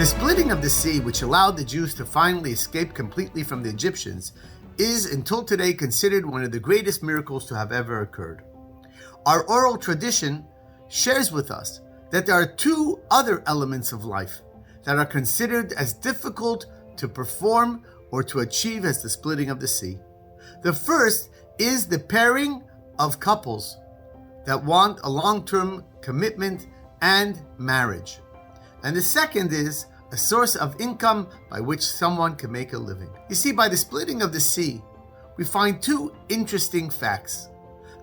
The splitting of the sea, which allowed the Jews to finally escape completely from the Egyptians, is until today considered one of the greatest miracles to have ever occurred. Our oral tradition shares with us that there are two other elements of life that are considered as difficult to perform or to achieve as the splitting of the sea. The first is the pairing of couples that want a long-term commitment and marriage. And the second is a source of income by which someone can make a living. You see, by the splitting of the sea, we find two interesting facts.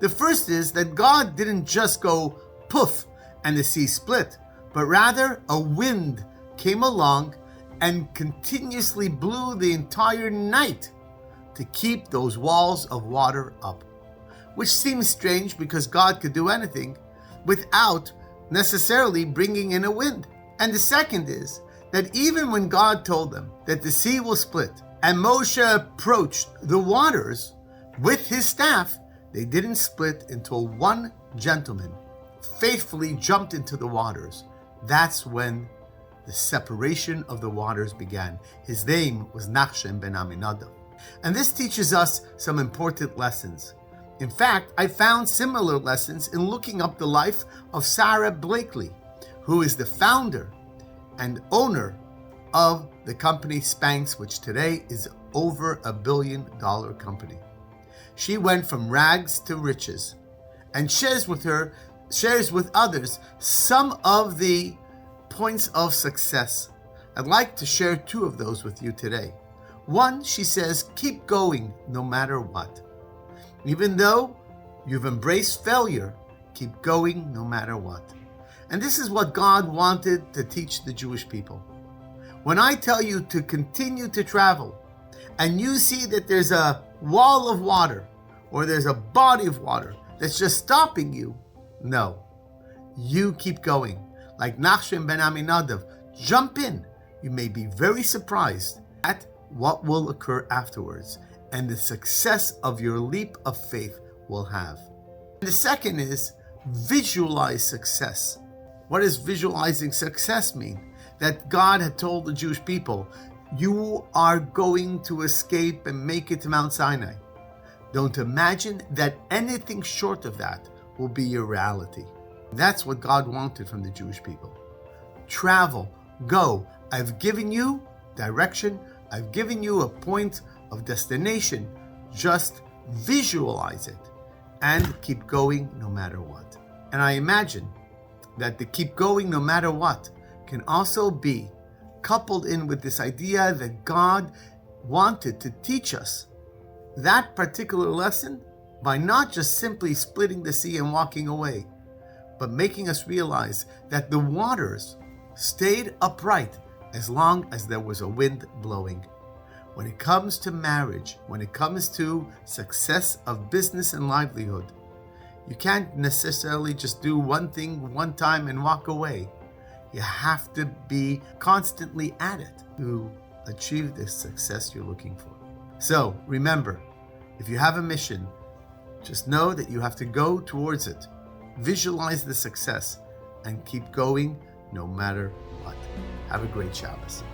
The first is that God didn't just go poof and the sea split, but rather a wind came along and continuously blew the entire night to keep those walls of water up. Which seems strange because God could do anything without necessarily bringing in a wind. And the second is that even when God told them that the sea will split and Moshe approached the waters with his staff, they didn't split until one gentleman faithfully jumped into the waters. That's when the separation of the waters began. His name was Nachshon ben Aminadav. And this teaches us some important lessons. In fact, I found similar lessons in looking up the life of Sarah Blakely, who is the founder and owner of the company Spanx, which today is over $1 billion company. She went from rags to riches and shares with others some of the points of success. I'd like to share two of those with you today. One, she says, keep going no matter what. Even though you've embraced failure, keep going no matter what. And this is what God wanted to teach the Jewish people. When I tell you to continue to travel, and you see that there's a wall of water, or there's a body of water that's just stopping you, no. You keep going. Like Nachshon ben Aminadav, jump in. You may be very surprised at what will occur afterwards, and the success of your leap of faith will have. And the second is visualize success. What does visualizing success mean? That God had told the Jewish people, you are going to escape and make it to Mount Sinai. Don't imagine that anything short of that will be your reality. That's what God wanted from the Jewish people. Travel, go. I've given you direction. I've given you a point of destination. Just visualize it and keep going no matter what. And I imagine that the keep going no matter what can also be coupled in with this idea that God wanted to teach us that particular lesson by not just simply splitting the sea and walking away, but making us realize that the waters stayed upright as long as there was a wind blowing. When it comes to marriage, when it comes to success of business and livelihood, you can't necessarily just do one thing one time and walk away. You have to be constantly at it to achieve the success you're looking for. So remember, if you have a mission, just know that you have to go towards it. Visualize the success and keep going no matter what. Have a great Shabbos.